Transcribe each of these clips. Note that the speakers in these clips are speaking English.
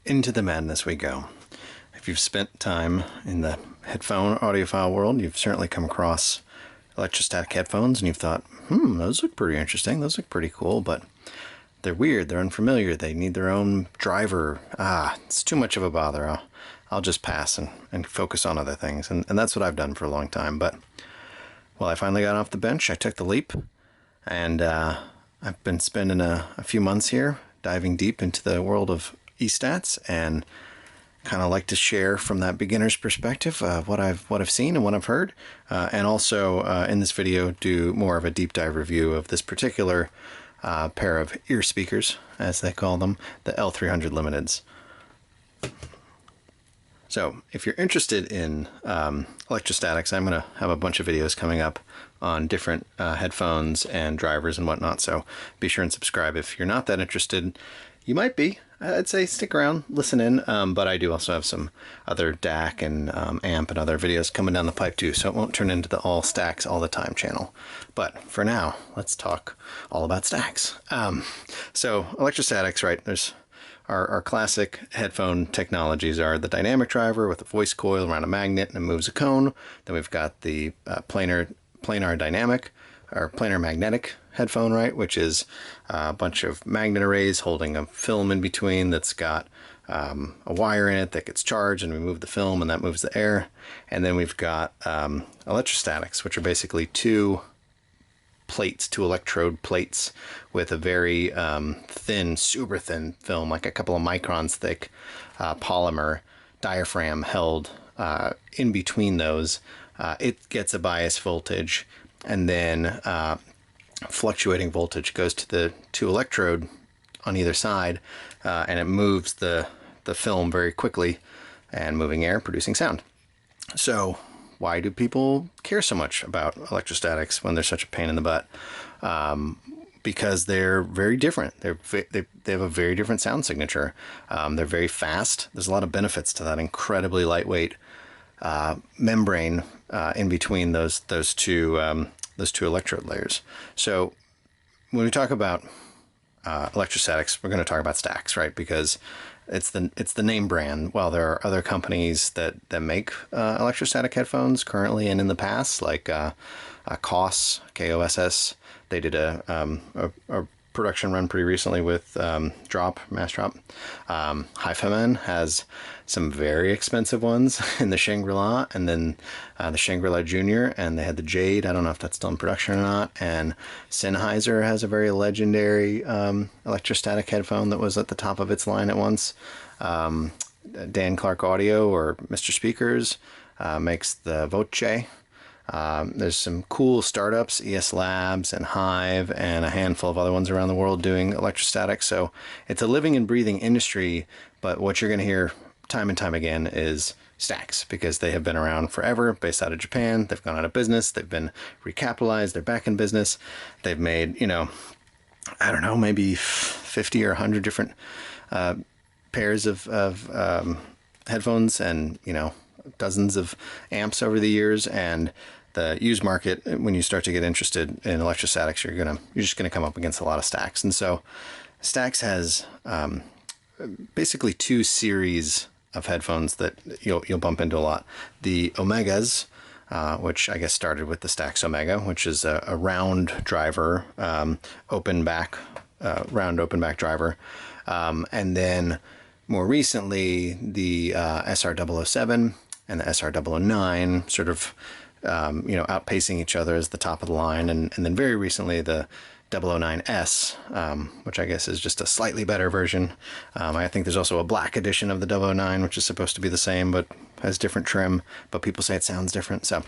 Into the madness we go. If you've spent time in the headphone audiophile world, you've certainly come across electrostatic headphones and you've thought, those look pretty interesting, those look pretty cool, but they're weird, they're unfamiliar, they need their own driver. It's too much of a bother. I'll just pass and focus on other things. And that's what I've done for a long time. But, well, I finally got off the bench, I took the leap, and I've been spending a few months here diving deep into the world of Estats and kind of like to share from that beginner's perspective what I've seen and what I've heard, and also in this video do more of a deep dive review of this particular pair of ear speakers, as they call them, the L300 Limiteds. So if you're interested in electrostatics, I'm going to have a bunch of videos coming up on different headphones and drivers and whatnot, so be sure and subscribe. If you're not that interested, you might be. I'd say stick around, listen in, but I do also have some other DAC and amp and other videos coming down the pipe too, so it won't turn into the all STAX all the time channel. But for now, let's talk all about STAX. So electrostatics, right, there's our classic headphone technologies are the dynamic driver with a voice coil around a magnet and it moves a cone. Then we've got the planar dynamic, or planar magnetic headphone, right, which is a bunch of magnet arrays holding a film in between that's got a wire in it that gets charged, and we move the film and that moves the air. And then we've got electrostatics, which are basically two electrode plates with a very thin, super thin film, like a couple of microns thick polymer diaphragm held in between those. It gets a bias voltage, and then fluctuating voltage goes to the two electrode on either side, and it moves the film very quickly, and moving air producing sound. So why do people care so much about electrostatics when they're such a pain in the butt? Because they're very different. They have a very different sound signature. They're very fast. There's a lot of benefits to that incredibly lightweight membrane in between those two electrode layers. So when we talk about electrostatics, we're going to talk about STAX, right? Because it's the name brand. While there are other companies that make electrostatic headphones currently and in the past, like KOSS, KOSS. They did a production run pretty recently with Mass Drop. Hi-Fi has some very expensive ones in the Shangri-La, and then the Shangri-La Junior, and they had the Jade. I don't know if that's still in production or not. And Sennheiser has a very legendary electrostatic headphone that was at the top of its line at once. Dan Clark Audio, or Mr. Speakers, makes the Voce. There's some cool startups, ES Labs and Hive, and a handful of other ones around the world doing electrostatics. So it's a living and breathing industry, but what you're going to hear time and time again is STAX, because they have been around forever, based out of Japan. They've gone out of business. They've been recapitalized. They're back in business. They've made, I don't know, maybe 50 or 100 different pairs of headphones, and, dozens of amps over the years. And the used market, when you start to get interested in electrostatics, you're just gonna come up against a lot of STAX. And so STAX has basically two series of headphones that you'll bump into a lot. The Omegas, which I guess started with the STAX Omega, which is a round driver, round open back driver, and then more recently the SR007 and the SR009, sort of outpacing each other as the top of the line, and then very recently the 009S, which I guess is just a slightly better version. I think there's also a black edition of the 009, which is supposed to be the same but has different trim, but people say it sounds different. So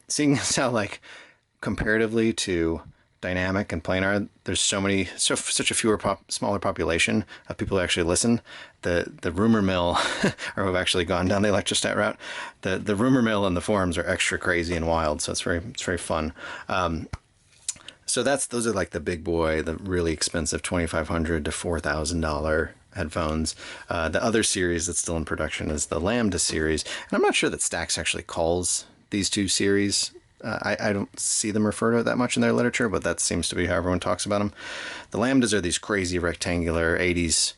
seeing as how, like, comparatively to dynamic and planar, there's such a smaller population of people who actually listen. The rumor mill, or who've actually gone down the electrostat route, the rumor mill and the forums are extra crazy and wild, so it's very fun. So those are like the big boy, the really expensive $2,500 to $4,000 headphones. The other series that's still in production is the Lambda series, and I'm not sure that STAX actually calls these two series. I don't see them refer to it that much in their literature, but that seems to be how everyone talks about them. The Lambdas are these crazy rectangular 80s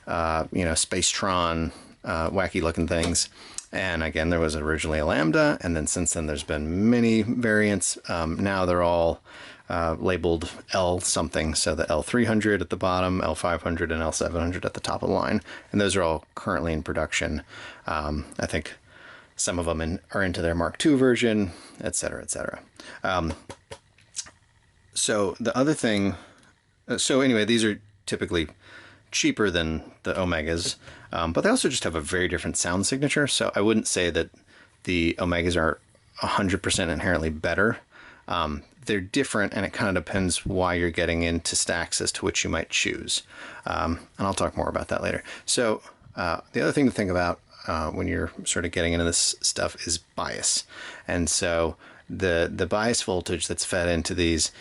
Spacetron, wacky looking things. And again, there was originally a Lambda, and then since then there's been many variants. Now they're all labeled L something, so the L300 at the bottom, L500, and L700 at the top of the line, and those are all currently in production. I think some of them are into their Mark II version, etc., etc. So the other thing, so anyway, these are typically cheaper than the Omegas, but they also just have a very different sound signature. So I wouldn't say that the Omegas are 100% inherently better. They're different, and it kind of depends why you're getting into stacks as to which you might choose. And I'll talk more about that later. So the other thing to think about when you're sort of getting into this stuff is bias. And so the bias voltage that's fed into these,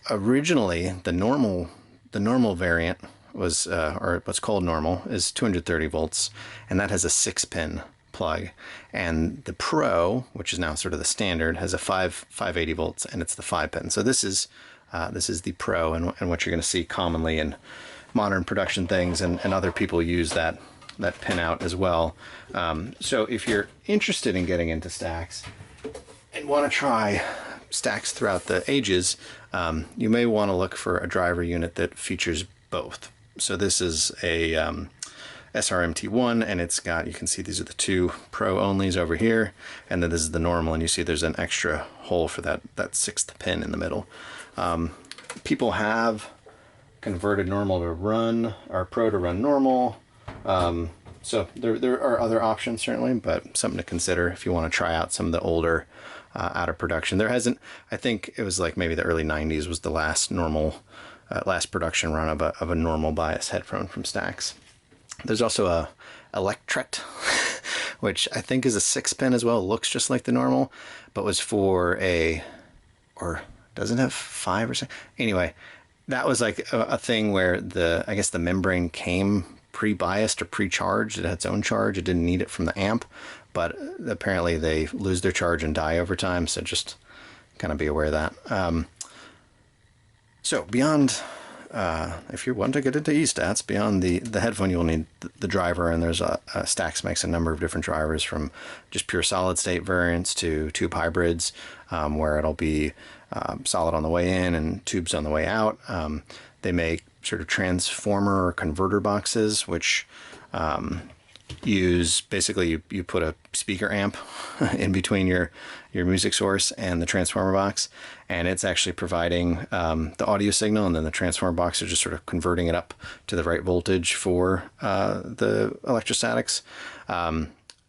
originally the normal variant was, or what's called normal, is 230 volts, and that has a 6-pin plug. And the Pro, which is now sort of the standard, has a 580 volts, and it's the 5-pin. So this is the Pro, and what you're going to see commonly in modern production things, and other people use that pin out as well. So if you're interested in getting into stacks and want to try stacks throughout the ages, you may want to look for a driver unit that features both. So this is a SRMT1, and it's got, you can see these are the two Pro onlys over here, and then this is the normal, and you see there's an extra hole for that 6th pin in the middle. People have converted normal to run, or Pro to run normal. So there are other options certainly, but something to consider if you want to try out some of the older out of production. There hasn't, I think it was like maybe the early 90s was the last production run of a normal bias headphone from STAX. There's also a Electret, which I think is a 6-pin as well. It looks just like the normal, but was for or doesn't have 5 or 6. Anyway, that was like a thing where I guess the membrane came pre-biased or pre-charged. It had its own charge. It didn't need it from the amp, but apparently they lose their charge and die over time. So just kind of be aware of that. So beyond, if you want to get into Estats, beyond the headphone, you'll need the driver, and there's STAX makes a number of different drivers, from just pure solid state variants to tube hybrids, where it'll be solid on the way in and tubes on the way out. They make sort of transformer or converter boxes, which use, basically you put a speaker amp in between your music source and the transformer box, and it's actually providing the audio signal, and then the transformer box is just sort of converting it up to the right voltage for the electrostatics.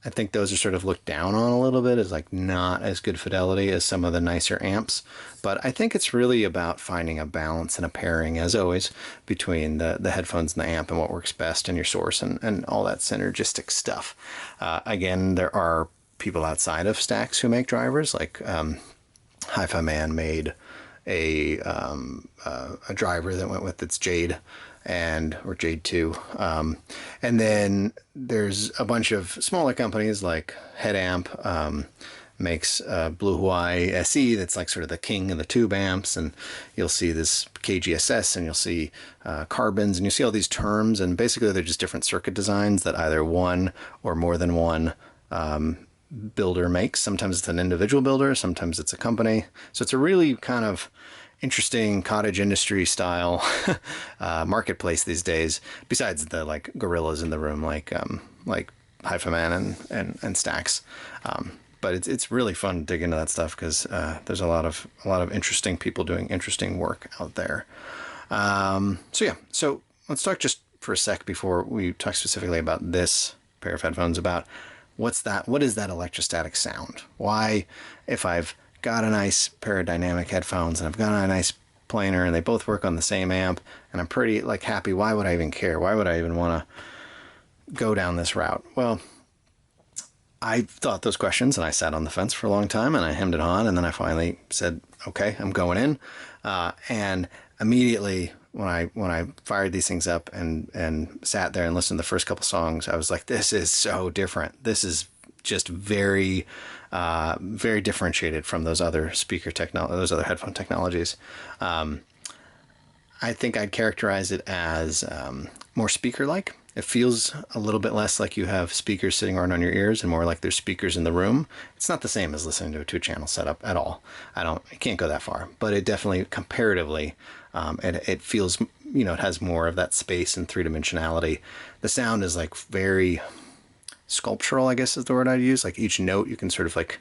I think those are sort of looked down on a little bit as like not as good fidelity as some of the nicer amps, but I think it's really about finding a balance and a pairing, as always, between the headphones and the amp and what works best in your source and all that synergistic stuff. Again, there are people outside of STAX who make drivers, like Hi-Fi Man made a driver that went with its Jade, or Jade 2. And then there's a bunch of smaller companies like Headamp makes Blue Hawaii SE, that's like sort of the king of the tube amps, and you'll see this KGSS, and you'll see carbons, and you see all these terms, and basically they're just different circuit designs that either one or more than one builder makes. Sometimes it's an individual builder, sometimes it's a company. So it's a really kind of interesting cottage industry style marketplace these days, besides the like gorillas in the room like Hi-Fi Man and STAX. But it's really fun to dig into that stuff, because there's a lot of interesting people doing interesting work out there. So let's talk just for a sec before we talk specifically about this pair of headphones about what is that electrostatic sound? Why, if I've got a nice pair of dynamic headphones and I've got a nice planar and they both work on the same amp and I'm pretty like happy, why would I even care? Why would I even want to go down this route? Well, I thought those questions, and I sat on the fence for a long time, and I hemmed it on, and then I finally said, okay, I'm going in. And immediately when I fired these things up and sat there and listened to the first couple songs, I was like, this is so different. This is just very differentiated from those other those other headphone technologies. I think I'd characterize it as more speaker-like. It feels a little bit less like you have speakers sitting right on your ears and more like there's speakers in the room. It's not the same as listening to a 2-channel setup at all. I can't go that far, but it definitely comparatively, it feels, it has more of that space and three-dimensionality. The sound is like very sculptural, I guess is the word I'd use. Like each note you can sort of like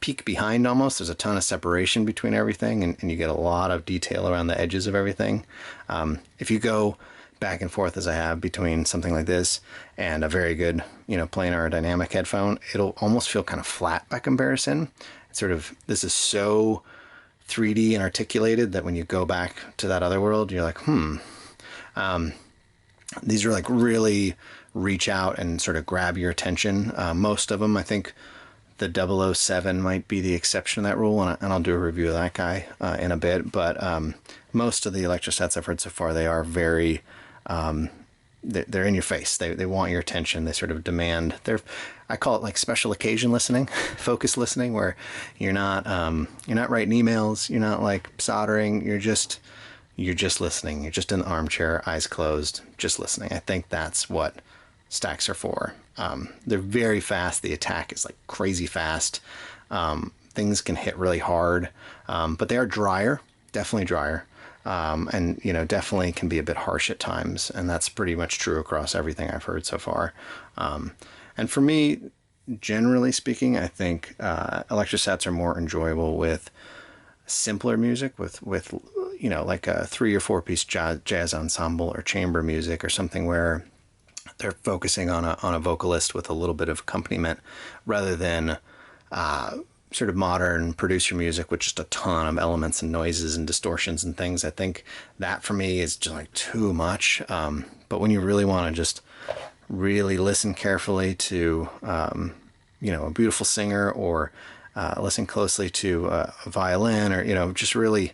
peek behind almost. There's a ton of separation between everything, and you get a lot of detail around the edges of everything. If you go back and forth as I have between something like this and a very good, planar dynamic headphone, it'll almost feel kind of flat by comparison. It's sort of, this is so 3D and articulated that when you go back to that other world, you're like, these are like really reach out and sort of grab your attention. Most of them, I think the 007 might be the exception to that rule, and I'll do a review of that guy in a bit, but most of the electrostats I've heard so far, they are very, they're in your face. They want your attention. They sort of demand. I call it like special occasion listening, focus listening, where you're not writing emails, you're not like soldering, you're just listening. You're just in the armchair, eyes closed, just listening. I think that's what STAX are for. They're very fast. The attack is like crazy fast. Things can hit really hard, but they are drier, definitely drier. And definitely can be a bit harsh at times, and that's pretty much true across everything I've heard so far. And for me, generally speaking, I think electrostats are more enjoyable with simpler music, with like a 3 or 4 piece jazz ensemble or chamber music or something where they're focusing on a vocalist with a little bit of accompaniment, rather than sort of modern producer music with just a ton of elements and noises and distortions and things. I think that for me is just like too much. But when you really want to just really listen carefully to, a beautiful singer, or listen closely to a violin, or, just really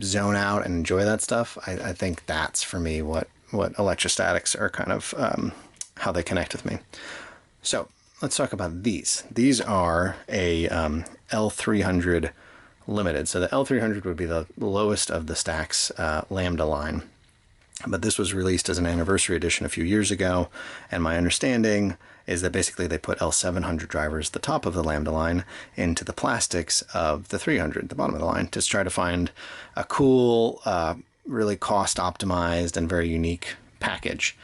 zone out and enjoy that stuff, I think that's for me what electrostatics are kind of how they connect with me. So let's talk about these. These are a L300 Limited. So the L300 would be the lowest of the STAX Lambda line. But this was released as an anniversary edition a few years ago. And my understanding is that basically they put L700 drivers, the top of the Lambda line, into the plastics of the 300, the bottom of the line, to try to find a cool, really cost-optimized and very unique package.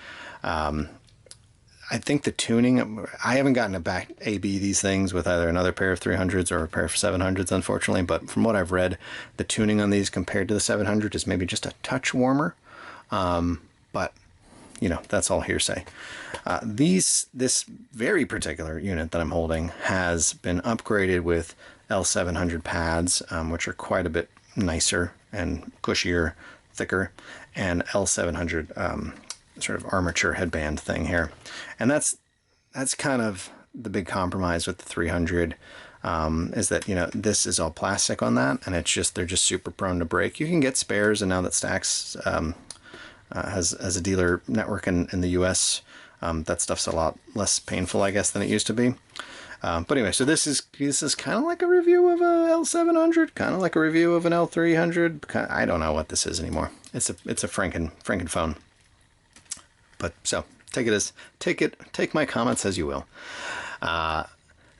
I think the tuning, I haven't gotten to back AB these things with either another pair of 300s or a pair of 700s, unfortunately, but from what I've read, the tuning on these compared to the 700 is maybe just a touch warmer. But, that's all hearsay. This very particular unit that I'm holding has been upgraded with L700 pads, which are quite a bit nicer and cushier, thicker, and L700 sort of armature headband thing here. And that's kind of the big compromise with the 300, is that, this is all plastic on that, and they're just super prone to break. You can get spares, and now that STAX has a dealer network in the US, that stuff's a lot less painful, I guess, than it used to be. But anyway, so this is kind of like a review of a L700, kind of like a review of an L300. I don't know what this is anymore. It's a Franken phone. But so take my comments as you will.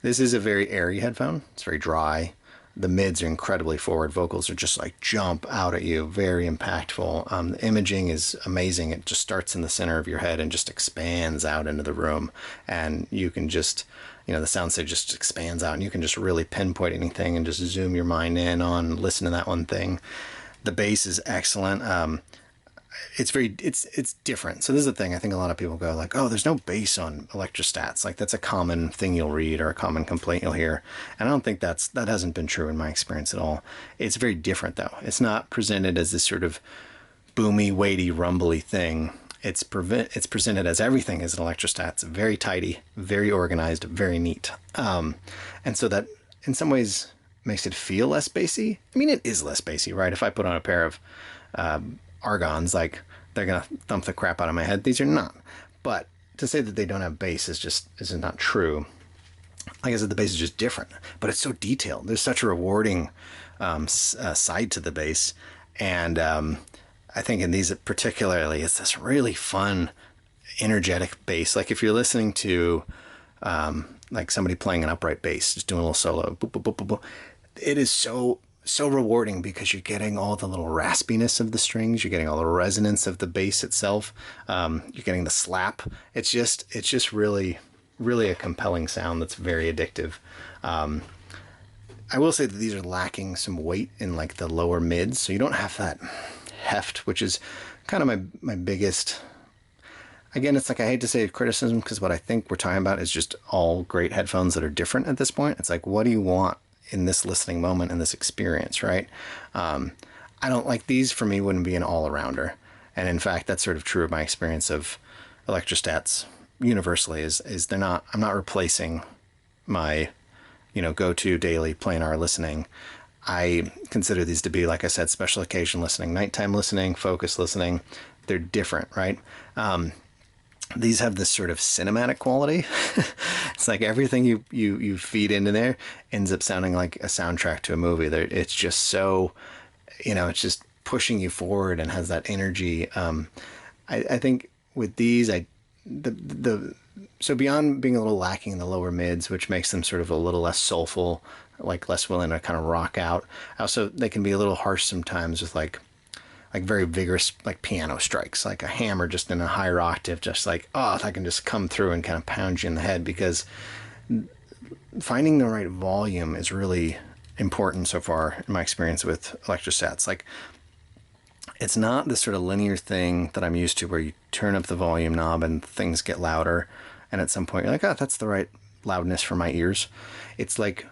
This is a very airy headphone. It's very dry. The mids are incredibly forward. Vocals are just like jump out at you, very impactful. The imaging is amazing. It just starts in the center of your head and just expands out into the room. And you can just, the soundstage just expands out, and you can just really pinpoint anything and just zoom your mind in on, listen to that one thing. The bass is excellent. It's different. So this is the thing. I think a lot of people go like, oh, there's no bass on electrostats. Like, that's a common thing you'll read or a common complaint you'll hear. And I don't think that hasn't been true in my experience at all. It's very different though. It's not presented as this sort of boomy, weighty, rumbly thing. It's presented as everything is an electrostat. It's very tidy, very organized, very neat. And so that in some ways makes it feel less bassy. I mean, it is less bassy, right? If I put on a pair of Argons, like, they're gonna thump the crap out of my head. These are not. But to say that they don't have bass is not true. Like I said, the bass is just different, but it's so detailed. There's such a rewarding side to the bass, and I think in these particularly, it's this really fun, energetic bass. Like if you're listening to like somebody playing an upright bass, just doing a little solo, boop, boop, boop, boop, boop. It is so rewarding because you're getting all the little raspiness of the strings, you're getting all the resonance of the bass itself, you're getting the slap. It's just really a compelling sound that's very addictive. I will say that these are lacking some weight in like the lower mids, so you don't have that heft, which is kind of my biggest. Again, it's like, I hate to say criticism, because what I think we're talking about is just all great headphones that are different at this point. It's like, what do you want in this listening moment, in this experience, right? I don't like these. For me, wouldn't be an all-arounder. And in fact, that's sort of true of my experience of electrostats universally, is they're not, I'm not replacing my, go-to daily planar listening. I consider these to be, like I said, special occasion listening, nighttime listening, focus listening. They're different, right? These have this sort of cinematic quality. It's like everything you feed into there ends up sounding like a soundtrack to a movie. It's just so, it's just pushing you forward and has that energy. I think with these, so beyond being a little lacking in the lower mids, which makes them sort of a little less soulful, like less willing to kind of rock out. Also, they can be a little harsh sometimes with like very vigorous like piano strikes, like a hammer just in a higher octave, just like, oh, that can just come through and kind of pound you in the head, because finding the right volume is really important so far in my experience with electrostats. Like, it's not this sort of linear thing that I'm used to where you turn up the volume knob and things get louder, and at some point you're like, oh, that's the right loudness for my ears. It's like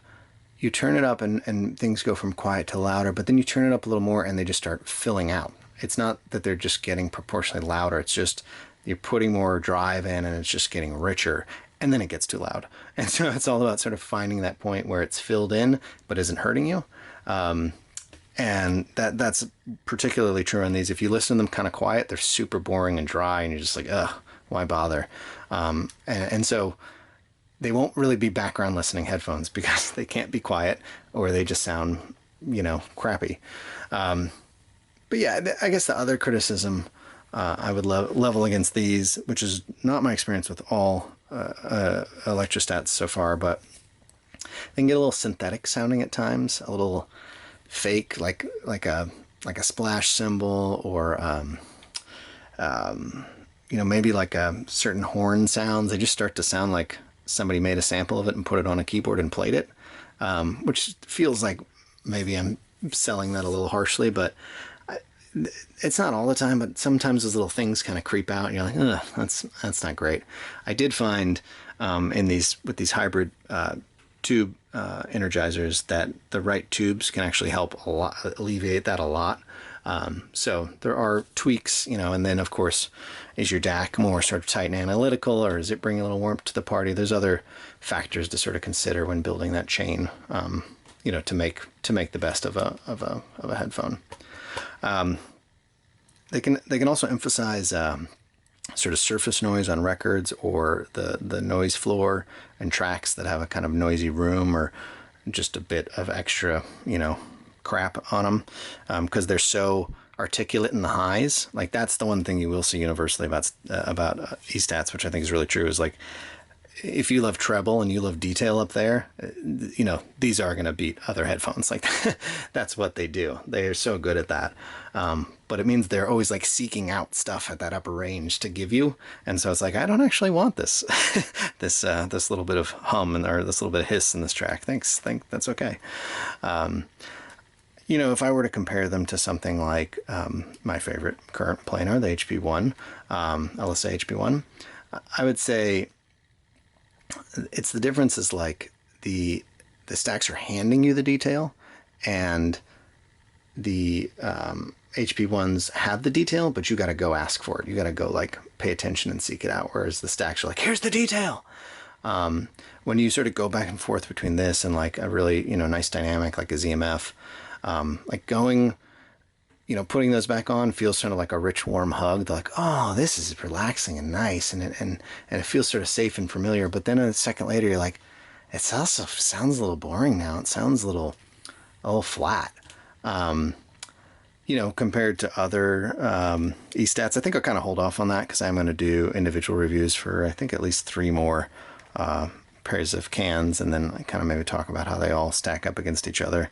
you turn it up and things go from quiet to louder, but then you turn it up a little more and they just start filling out. It's not that they're just getting proportionally louder. It's just you're putting more drive in and it's just getting richer, and then it gets too loud. And so it's all about sort of finding that point where it's filled in but isn't hurting you. And that's particularly true on these. If you listen to them kind of quiet, they're super boring and dry, and you're just like, ugh, why bother? And so they won't really be background listening headphones because they can't be quiet, or they just sound, crappy. But yeah, I guess the other criticism I would level against these, which is not my experience with all electrostats so far, but they can get a little synthetic sounding at times, a little fake, like a splash cymbal, or maybe like a certain horn sounds. They just start to sound like somebody made a sample of it and put it on a keyboard and played it, which feels like maybe I'm selling that a little harshly, but it's not all the time. But sometimes those little things kind of creep out, and you're like, ugh, that's not great. I did find with these hybrid tube energizers that the right tubes can actually help a lot, alleviate that a lot. So there are tweaks, and then of course, is your DAC more sort of tight and analytical, or is it bringing a little warmth to the party? There's other factors to sort of consider when building that chain, to make the best of a headphone. They can also emphasize sort of surface noise on records, or the noise floor and tracks that have a kind of noisy room, or just a bit of extra, crap on them, because they're so articulate in the highs. Like, that's the one thing you will see universally about Estats, which I think is really true, is like, if you love treble and you love detail up there, these are going to beat other headphones. Like, that's what they do. They are so good at that. But it means they're always like seeking out stuff at that upper range to give you. And so it's like, I don't actually want this, this little bit of hum or this little bit of hiss in this track. Thanks. That's okay. If I were to compare them to something like my favorite current planar, the HP1, LSA HP1, I would say it's the difference is like the STAX are handing you the detail, and the HP1s have the detail, but you got to go ask for it. You got to go like pay attention and seek it out. Whereas the STAX are like, here's the detail. When you sort of go back and forth between this and like a really, nice dynamic, like a ZMF, like going, putting those back on feels sort of like a rich, warm hug. They're like, oh, this is relaxing and nice. And it feels sort of safe and familiar. But then a second later, you're like, it also sounds a little boring now. It sounds a little flat. you know, compared to other Estats, I think I'll kind of hold off on that because I'm going to do individual reviews for I think at least 3 more pairs of cans, and then I kind of maybe talk about how they all stack up against each other.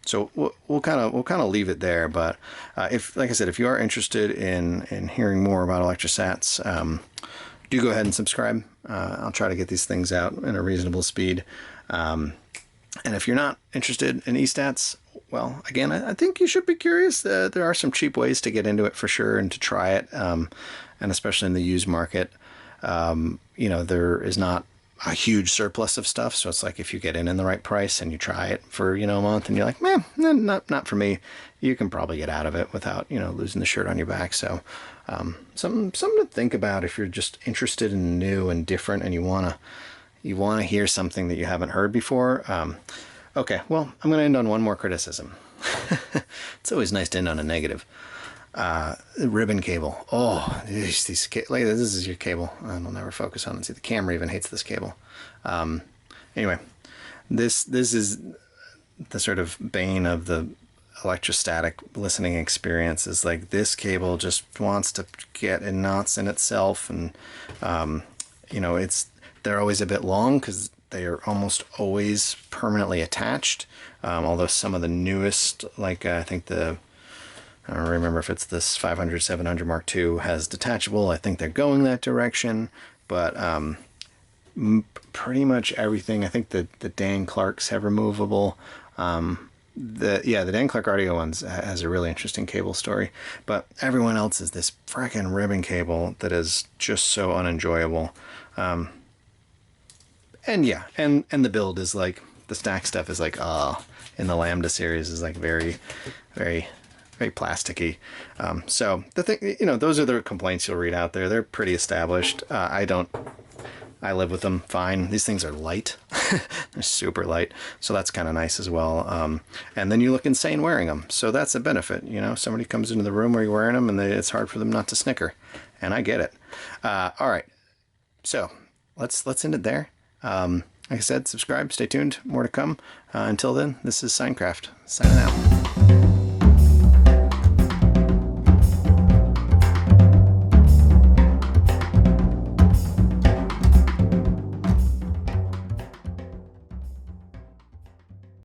So we'll kind of leave it there. But if, like I said, if you are interested in hearing more about electrostats, do go ahead and subscribe. I'll try to get these things out in a reasonable speed. And if you're not interested in Estats, well, again, I think you should be curious. There are some cheap ways to get into it for sure and to try it, and especially in the used market. You know, there is not a huge surplus of stuff, so it's like if you get in the right price and you try it for, you know, a month and you're like, man, not for me, you can probably get out of it without, you know, losing the shirt on your back. So something to think about if you're just interested in new and different and you want to hear something that you haven't heard before. Okay, well, I'm going to end on one more criticism. It's always nice to end on a negative. Ribbon cable. Oh, these like, this is your cable. I'll never focus on it. See, the camera even hates this cable. Anyway, this is the sort of bane of the electrostatic listening experience. Is like this cable just wants to get in knots in itself, and you know, they're always a bit long because they are almost always permanently attached. Although some of the newest, like I think I don't remember if it's this 500, 700 Mark II has detachable. I think they're going that direction, but pretty much everything. I think the Dan Clarks have removable. The Dan Clark audio ones has a really interesting cable story, but everyone else is this frickin' ribbon cable that is just so unenjoyable. And yeah, and the build is like, the STAX stuff is like, in the Lambda series is like very, very, very plasticky. So the thing, you know, those are the complaints you'll read out there. They're pretty established. I live with them fine. These things are light. They're super light. So that's kind of nice as well. And then you look insane wearing them. So that's a benefit. You know, somebody comes into the room where you're wearing them and it's hard for them not to snicker. And I get it. All right. So let's end it there. Like I said, subscribe, stay tuned, more to come. Until then, this is Signcraft, signing out.